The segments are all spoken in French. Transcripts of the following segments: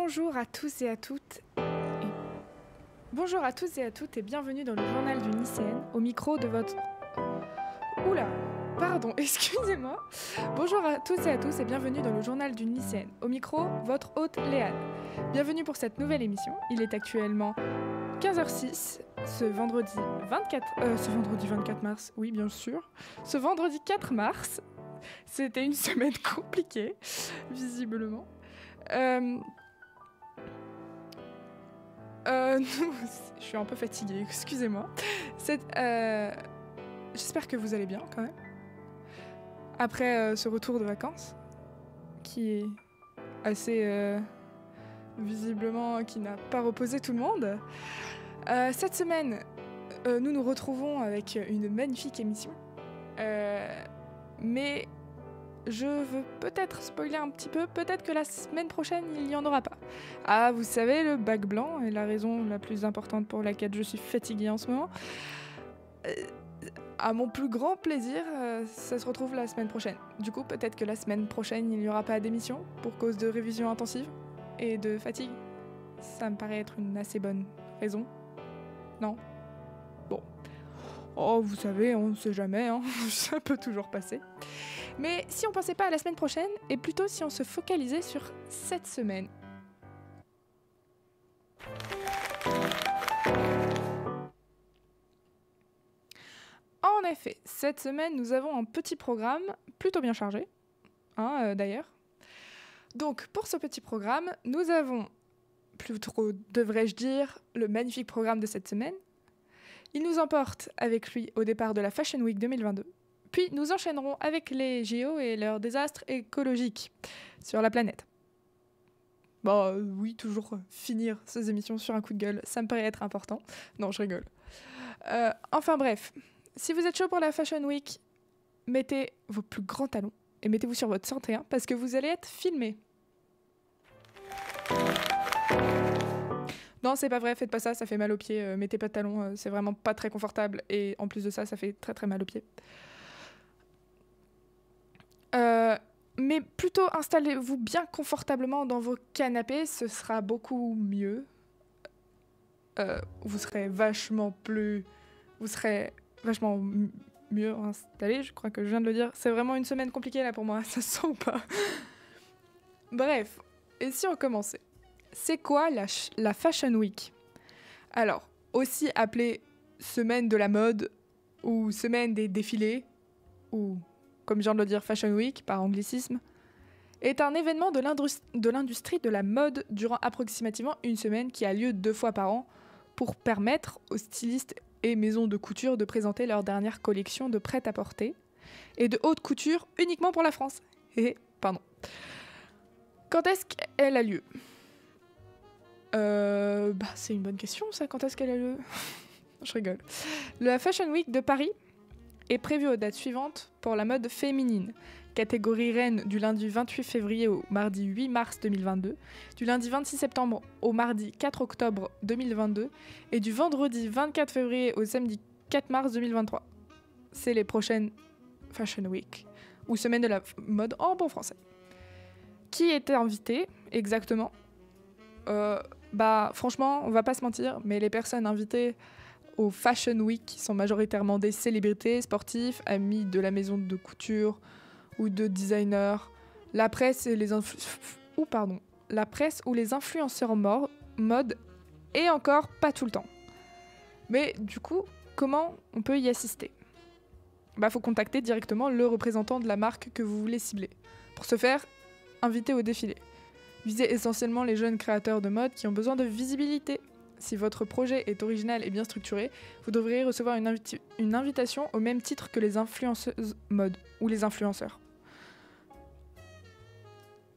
Bonjour à tous et à toutes. Bonjour à tous et à toutes et bienvenue dans le journal d'une lycéenne au micro de votre... Oula, pardon, excusez-moi. Bonjour à tous et à tous et bienvenue dans le journal d'une lycéenne. Au micro, votre hôte Léane. Bienvenue pour cette nouvelle émission. Il est actuellement 15h06, ce vendredi 24 mars, oui bien sûr. Ce vendredi 4 mars, c'était une semaine compliquée, visiblement. Je suis un peu fatiguée, excusez-moi. J'espère que vous allez bien quand même. Après ce retour de vacances, qui est assez visiblement qui n'a pas reposé tout le monde. Cette semaine, nous nous retrouvons avec une magnifique émission. Mais je veux peut-être spoiler un petit peu, peut-être que la semaine prochaine, il n'y en aura pas. Ah, vous savez, le bac blanc est la raison la plus importante pour laquelle je suis fatiguée en ce moment. À mon plus grand plaisir, ça se retrouve la semaine prochaine. Du coup, peut-être que la semaine prochaine, il n'y aura pas d'émission pour cause de révision intensive et de fatigue. Ça me paraît être une assez bonne raison. Non ? Bon. Oh, vous savez, on ne sait jamais, hein. Ça peut toujours passer. Mais si on pensait pas à la semaine prochaine, et plutôt si on se focalisait sur cette semaine. En effet, cette semaine, nous avons un petit programme plutôt bien chargé, d'ailleurs. Donc, pour ce petit programme, nous avons, plutôt devrais-je dire, le magnifique programme de cette semaine. Il nous emporte avec lui au départ de la Fashion Week 2022. Puis nous enchaînerons avec les JO et leurs désastres écologiques sur la planète. Oui, toujours finir ces émissions sur un coup de gueule, ça me paraît être important. Non, je rigole. Enfin bref, si vous êtes chaud pour la Fashion Week, mettez vos plus grands talons et mettez-vous sur votre 101 parce que vous allez être filmés. Non, c'est pas vrai, faites pas ça, ça fait mal aux pieds. Mettez pas de talons, c'est vraiment pas très confortable et en plus de ça, ça fait très très mal aux pieds. Mais plutôt installez-vous bien confortablement dans vos canapés, ce sera beaucoup mieux. Vous serez vachement mieux installé, je crois que je viens de le dire. C'est vraiment une semaine compliquée là pour moi, ça se sent ou pas. Bref, et si on commençait ? C'est quoi la Fashion Week ? Alors, aussi appelée semaine de la mode, ou semaine des défilés, ou, comme je viens de le dire, Fashion Week, par anglicisme, est un événement de l'industrie de la mode durant approximativement une semaine qui a lieu 2 fois par an pour permettre aux stylistes et maisons de couture de présenter leur dernière collection de prêt-à-porter et de haute couture uniquement pour la France. Pardon. Quand est-ce qu'elle a lieu ? C'est une bonne question ça, quand est-ce qu'elle a lieu ? Je rigole. La Fashion Week de Paris est prévue aux dates suivantes pour la mode féminine. Catégorie reine du lundi 28 février au mardi 8 mars 2022, du lundi 26 septembre au mardi 4 octobre 2022 et du vendredi 24 février au samedi 4 mars 2023. C'est les prochaines Fashion Week, ou semaine de la mode en bon français. Qui était invité exactement ? Franchement, on va pas se mentir, mais les personnes invitées aux Fashion Week sont majoritairement des célébrités, sportifs, amis de la maison de couture ou de designers, la presse ou les influenceurs mode, et encore pas tout le temps. Mais du coup, comment on peut y assister ? Faut contacter directement le représentant de la marque que vous voulez cibler. Pour ce faire, invitez au défilé. Visez essentiellement les jeunes créateurs de mode qui ont besoin de visibilité. Si votre projet est original et bien structuré, vous devriez recevoir une invitation au même titre que les influenceuses mode ou les influenceurs.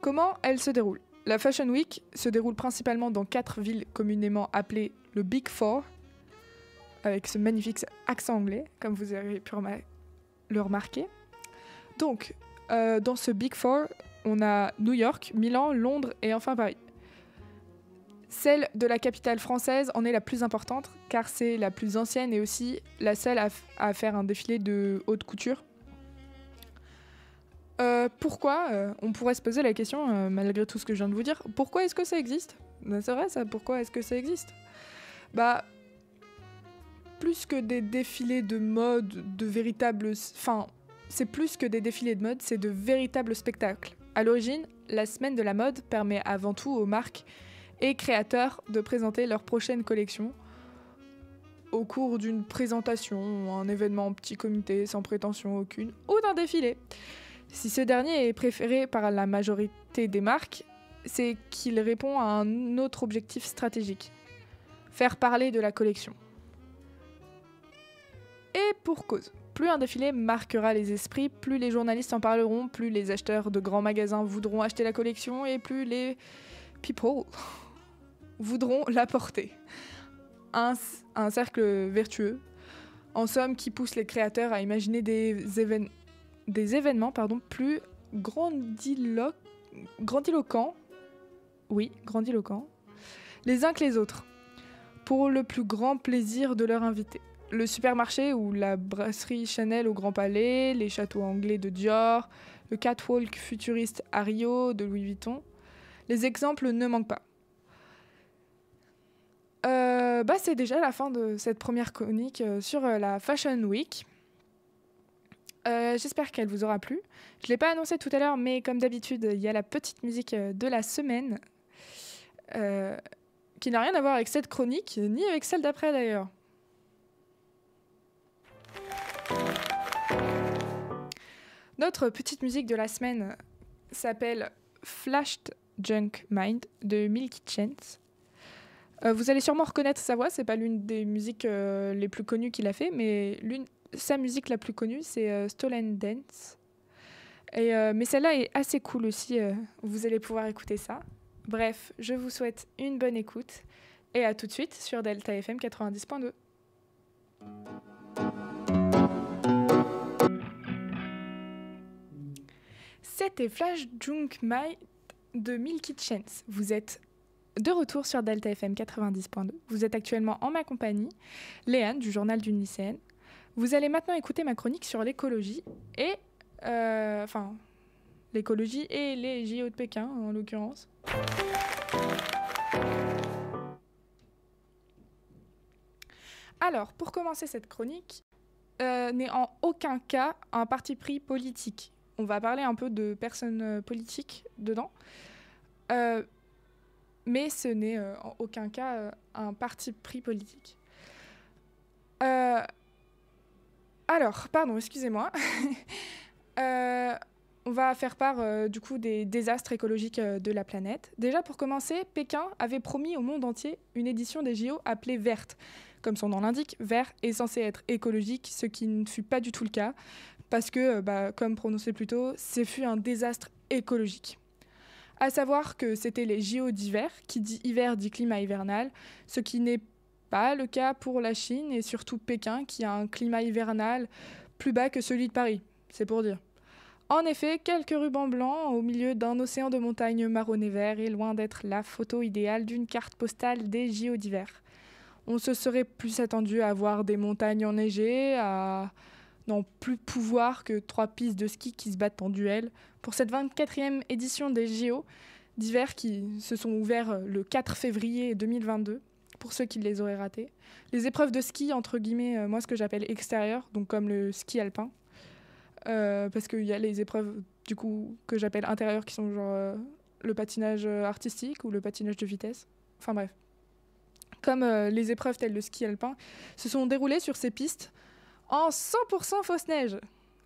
Comment elle se déroule ? La Fashion Week se déroule principalement dans 4 villes communément appelées le Big Four, avec ce magnifique accent anglais, comme vous avez pu le remarquer. Donc, dans ce Big Four, on a New York, Milan, Londres et enfin Paris. Celle de la capitale française en est la plus importante car c'est la plus ancienne et aussi la seule à faire un défilé de haute couture. Pourquoi on pourrait se poser la question, malgré tout ce que je viens de vous dire, pourquoi est-ce que ça existe? C'est vrai ça, pourquoi est-ce que ça existe? Bah, plus que des défilés de mode, de véritables... Enfin, c'est plus que des défilés de mode, c'est de véritables spectacles. À l'origine, la semaine de la mode permet avant tout aux marques et créateurs de présenter leur prochaine collection au cours d'une présentation, un événement en petit comité sans prétention aucune, ou d'un défilé. Si ce dernier est préféré par la majorité des marques, c'est qu'il répond à un autre objectif stratégique, faire parler de la collection. Et pour cause, plus un défilé marquera les esprits, plus les journalistes en parleront, plus les acheteurs de grands magasins voudront acheter la collection et plus les people voudront la porter. Un cercle vertueux, en somme, qui pousse les créateurs à imaginer des événements plus grandiloquents, les uns que les autres, pour le plus grand plaisir de leur invité. Le supermarché ou la brasserie Chanel au Grand Palais, les châteaux anglais de Dior, le catwalk futuriste à Rio de Louis Vuitton. Les exemples ne manquent pas. C'est déjà la fin de cette première chronique sur la Fashion Week. J'espère qu'elle vous aura plu. Je ne l'ai pas annoncé tout à l'heure, mais comme d'habitude, il y a la petite musique de la semaine qui n'a rien à voir avec cette chronique, ni avec celle d'après d'ailleurs. Notre petite musique de la semaine s'appelle Flashed Junk Mind de Milky Chance. Vous allez sûrement reconnaître sa voix, c'est pas l'une des musiques les plus connues qu'il a fait, mais sa musique la plus connue, c'est Stolen Dance. Mais celle-là est assez cool aussi, vous allez pouvoir écouter ça. Bref, je vous souhaite une bonne écoute et à tout de suite sur Delta FM 90.2. C'était Flash Junk Mind de Milky Chance. Vous êtes de retour sur Delta FM 90.2. Vous êtes actuellement en ma compagnie, Léane du journal d'une lycéenne. Vous allez maintenant écouter ma chronique sur l'écologie et... l'écologie et les JO de Pékin, en l'occurrence. Alors, pour commencer cette chronique, n'est en aucun cas un parti pris politique. On va parler un peu de personnes politiques dedans. Mais ce n'est en aucun cas un parti pris politique. Excusez-moi. On va faire part du coup des désastres écologiques de la planète. Déjà pour commencer, Pékin avait promis au monde entier une édition des JO appelée verte. Comme son nom l'indique, vert est censé être écologique, ce qui ne fut pas du tout le cas, parce que, comme prononcé plus tôt, ce fut un désastre écologique. À savoir que c'était les JO d'hiver, qui dit hiver dit climat hivernal, ce qui n'est pas le cas pour la Chine et surtout Pékin, qui a un climat hivernal plus bas que celui de Paris, c'est pour dire. En effet, quelques rubans blancs au milieu d'un océan de montagnes marron et vert est loin d'être la photo idéale d'une carte postale des JO d'hiver. On se serait plus attendu à voir des montagnes enneigées, à n'en plus pouvoir que 3 pistes de ski qui se battent en duel. Pour cette 24e édition des JO d'hiver qui se sont ouverts le 4 février 2022, pour ceux qui les auraient ratés. Les épreuves de ski, entre guillemets, moi ce que j'appelle extérieures, donc comme le ski alpin, parce qu'il y a les épreuves du coup que j'appelle intérieures qui sont genre le patinage artistique ou le patinage de vitesse. Enfin bref. Comme les épreuves telles le ski alpin se sont déroulées sur ces pistes en 100% fausse neige.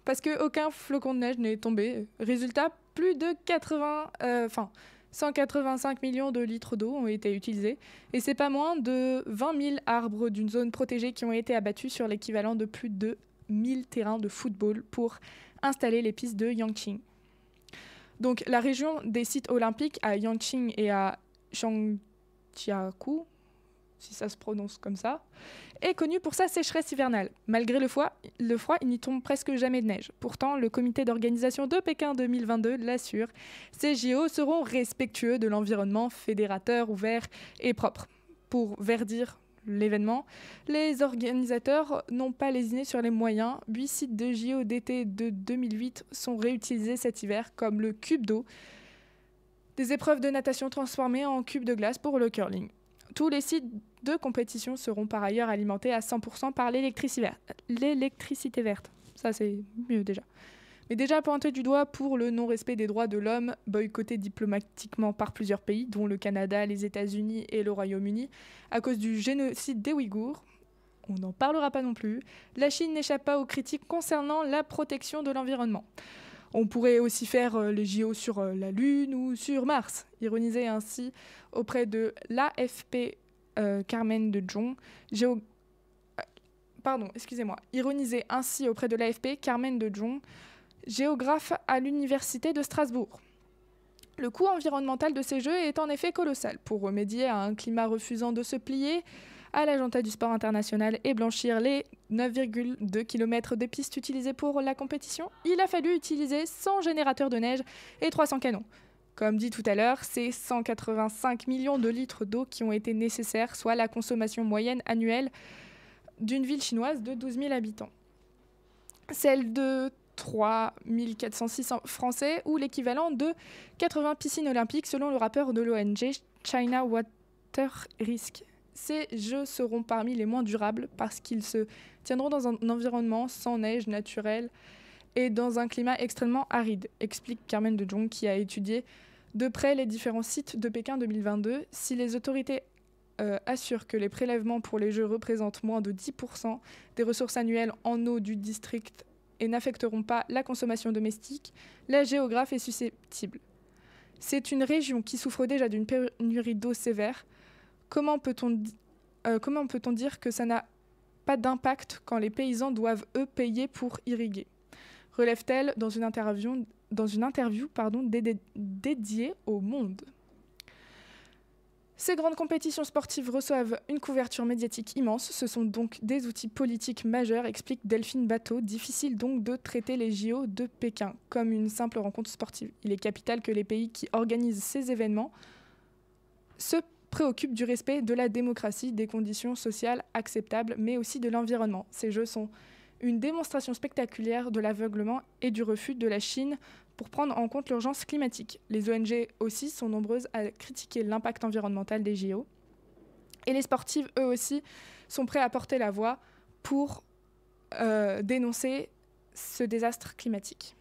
Parce qu'aucun flocon de neige n'est tombé. Résultat, plus de 185 millions de litres d'eau ont été utilisés. Et c'est pas moins de 20 000 arbres d'une zone protégée qui ont été abattus sur l'équivalent de plus de 1000 terrains de football pour installer les pistes de Yangqing. Donc la région des sites olympiques à Yangqing et à Zhangjiakou, si ça se prononce comme ça, est connue pour sa sécheresse hivernale. Malgré le froid, il n'y tombe presque jamais de neige. Pourtant, le comité d'organisation de Pékin 2022 l'assure, ces JO seront respectueux de l'environnement, fédérateur, ouvert et propre, pour verdir l'événement, les organisateurs n'ont pas lésiné sur les moyens. 8 sites de JO d'été de 2008 sont réutilisés cet hiver, comme le cube d'eau, des épreuves de natation transformées en cubes de glace pour le curling. Tous les sites de compétition seront par ailleurs alimentés à 100% par l'électricité verte. Ça, c'est mieux déjà. Mais déjà pointé du doigt pour le non-respect des droits de l'homme, boycotté diplomatiquement par plusieurs pays, dont le Canada, les États-Unis et le Royaume-Uni, à cause du génocide des Ouïghours. On n'en parlera pas non plus. La Chine n'échappe pas aux critiques concernant la protection de l'environnement. On pourrait aussi faire les JO sur la Lune ou sur Mars, ironisé ainsi auprès de l'AFP Carmen de Jong, ironisé ainsi auprès de l'AFP Carmen de Jong, géographe à l'Université de Strasbourg. Le coût environnemental de ces Jeux est en effet colossal. Pour remédier à un climat refusant de se plier à l'agenda du sport international et blanchir les 9,2 km de pistes utilisées pour la compétition, il a fallu utiliser 100 générateurs de neige et 300 canons. Comme dit tout à l'heure, c'est 185 millions de litres d'eau qui ont été nécessaires, soit la consommation moyenne annuelle d'une ville chinoise de 12 000 habitants. Celle de 3 406 Français ou l'équivalent de 80 piscines olympiques selon le rapport de l'ONG China Water Risk. Ces Jeux seront parmi les moins durables parce qu'ils se tiendront dans un environnement sans neige naturelle et dans un climat extrêmement aride, explique Carmen de Jong qui a étudié de près les différents sites de Pékin 2022. Si les autorités assurent que les prélèvements pour les Jeux représentent moins de 10% des ressources annuelles en eau du district et n'affecteront pas la consommation domestique, la géographe est susceptible. C'est une région qui souffre déjà d'une pénurie d'eau sévère. Comment peut-on dire que ça n'a pas d'impact quand les paysans doivent, eux, payer pour irriguer ? Relève-t-elle dans une interview dédiée au Monde. Ces grandes compétitions sportives reçoivent une couverture médiatique immense. Ce sont donc des outils politiques majeurs, explique Delphine Bateau. Difficile donc de traiter les JO de Pékin comme une simple rencontre sportive. Il est capital que les pays qui organisent ces événements se préoccupent du respect de la démocratie, des conditions sociales acceptables, mais aussi de l'environnement. Ces Jeux sont une démonstration spectaculaire de l'aveuglement et du refus de la Chine pour prendre en compte l'urgence climatique. Les ONG aussi sont nombreuses à critiquer l'impact environnemental des JO. Et les sportifs, eux aussi, sont prêts à porter la voix pour dénoncer ce désastre climatique.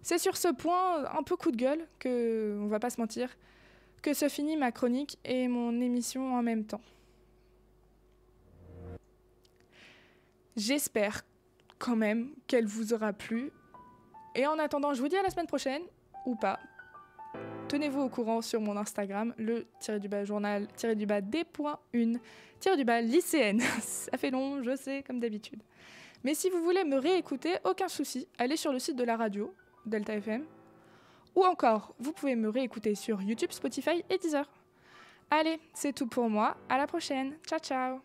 C'est sur ce point un peu coup de gueule, on ne va pas se mentir, que se finit ma chronique et mon émission en même temps. J'espère quand même qu'elle vous aura plu. Et en attendant, je vous dis à la semaine prochaine, ou pas. Tenez-vous au courant sur mon Instagram, le _journal _d.1 lycéenne. Ça fait long, je sais, comme d'habitude. Mais si vous voulez me réécouter, aucun souci, allez sur le site de la radio, Delta FM. Ou encore, vous pouvez me réécouter sur YouTube, Spotify et Deezer. Allez, c'est tout pour moi. À la prochaine. Ciao, ciao.